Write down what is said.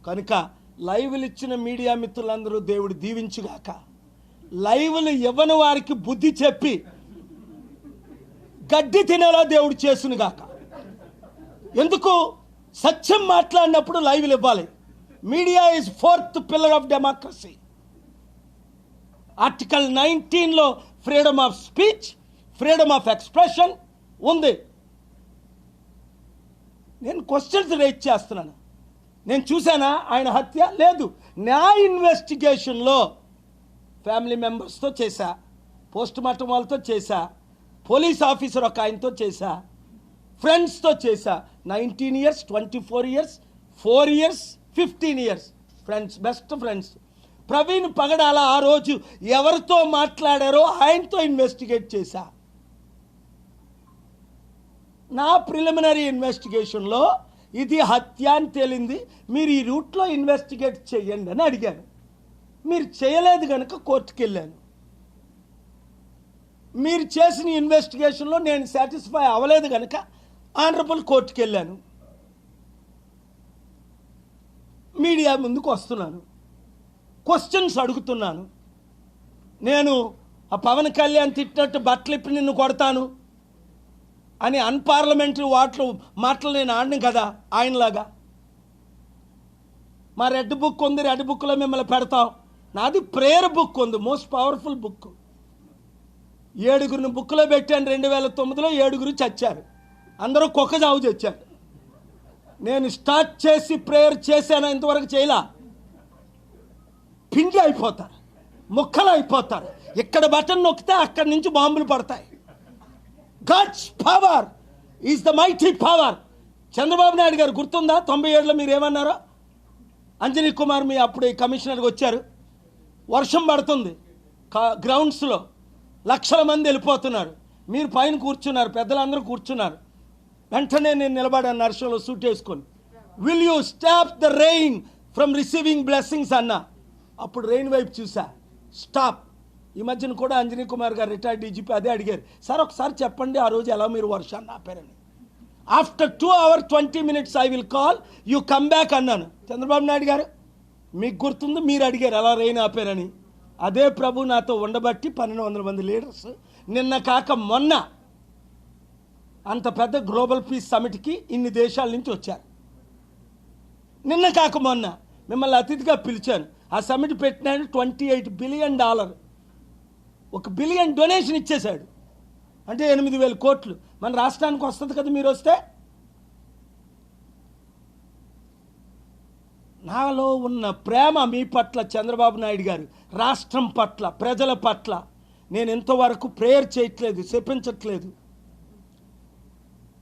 కనుక లైవ్లు ఇచ్చిన మీడియా మిత్రులందరూ దేవుడు దీవించుగాక. లైవ్లు ఇవ్వని వారికి బుద్ధి చెప్పి గడ్డి తినేలా దేవుడు చేసునుగాక. ఎందుకు? సత్యం మాట్లాడినప్పుడు లైవ్లు ఇవ్వాలి. Media is 4th pillar of democracy. Article 19లో freedom of speech, freedom of expression ఉంది. నేను క్వశ్చన్స్ రేజ్ చేస్తున్నాను. నేను చూసానా ఆయన హత్య? లేదు. నా ఇన్వెస్టిగేషన్లో ఫ్యామిలీ మెంబర్స్తో చేశా, పోస్ట్ మార్టం వాళ్ళతో చేశా, పోలీస్ ఆఫీసర్ ఒక ఆయనతో చేశా, ఫ్రెండ్స్తో చేశా. 19 years, 24 years, 4 years, 15 years friends, best friends. Praveen Pagadala ఆ రోజు ఎవరితో మాట్లాడారో ఆయనతో ఇన్వెస్టిగేట్ చేశా. నా ప్రిలిమినరీ ఇన్వెస్టిగేషన్లో ఇది హత్య అని తేలింది. మీరు ఈ రూట్లో ఇన్వెస్టిగేట్ చేయండి అని అడిగాను. మీరు చేయలేదు కనుక కోర్టుకు వెళ్ళాను. మీరు చేసిన ఇన్వెస్టిగేషన్లో నేను సాటిస్ఫై అవ్వలేదు కనుక ఆనరబుల్ కోర్టుకు వెళ్ళాను. మీడియా ముందుకు వస్తున్నాను, క్వశ్చన్స్ అడుగుతున్నాను. నేను ఆ పవన్ కళ్యాణ్ తిట్టినట్టు బట్టలు ఇప్పి నిన్ను కొడతాను అని అన్పార్లమెంటరీ మాటలు నేను ఆడిన కదా ఆయనలాగా. మా రెడ్ బుక్ ఉంది, రెడ్ బుక్లో మిమ్మల్ని పెడతాం. నాది ప్రేయర్ బుక్ ఉంది, మోస్ట్ పవర్ఫుల్ బుక్. 7 బుక్లో పెట్టాను. 2009లో 7 చచ్చారు. అందరూ కుక్క చావు చచ్చారు. నేను స్టార్ట్ చేసి ప్రేయర్ చేశాను, ఇంతవరకు చేయలా. పిండి అయిపోతారు, ముక్కలు అయిపోతారు. ఇక్కడ బటన్ నొక్కితే అక్కడి నుంచి బాంబులు పడతాయి. God's power is the mighty power. Chandrababu Naidu garu గుర్తుందా? 97లో మీరు ఏమన్నారో? అంజనీ కుమార్ మీ అప్పుడు కమిషనర్గా వచ్చారు. వర్షం పడుతుంది, గ్రౌండ్స్లో లక్షల మంది వెళ్ళిపోతున్నారు. మీరు పైన కూర్చున్నారు, పెద్దలందరూ కూర్చున్నారు. వెంటనే నేను నిలబడాను నర్సంలో సూట్ వేసుకొని. Will you stop the rain from receiving blessings అన్నా. అప్పుడు రెయిన్ వైపు చూసా, స్టాప్. ఈ మధ్యన కూడా అంజనీ కుమార్ గారు రిటైర్డ్ డీజీపీ అదే అడిగారు, సార్ ఒకసారి చెప్పండి ఆ రోజు ఎలా మీరు వర్షాన్ని ఆపారని. After 2 hours 20 minutes I will call, you come back అన్నాను. చంద్రబాబు నాయుడు గారు మీకు గుర్తుంది, మీరు అడిగారు ఎలా రెయిన్ ఆపారని. అదే ప్రభు నాతో ఉండబట్టి 1200 మంది లీడర్స్ నిన్న కాక మొన్న అంత పెద్ద గ్లోబల్ పీస్ సమిట్కి ఇన్ని దేశాల నుంచి వచ్చారు. నిన్న కాక మొన్న మిమ్మల్ని అతిథిగా పిలిచాను. ఆ సమిట్ పెట్టినాడు $28 billion. 1 billion డొనేషన్ ఇచ్చేశాడు. అంటే 8,000 కోట్లు మన రాష్ట్రానికి వస్తుంది కదా మీరు వస్తే. నాలో ఉన్న ప్రేమ మీ పట్ల చంద్రబాబు నాయుడు గారు, రాష్ట్రం పట్ల, ప్రజల పట్ల నేను ఇంతవరకు ప్రేయర్ చేయట్లేదు, చెప్పించట్లేదు.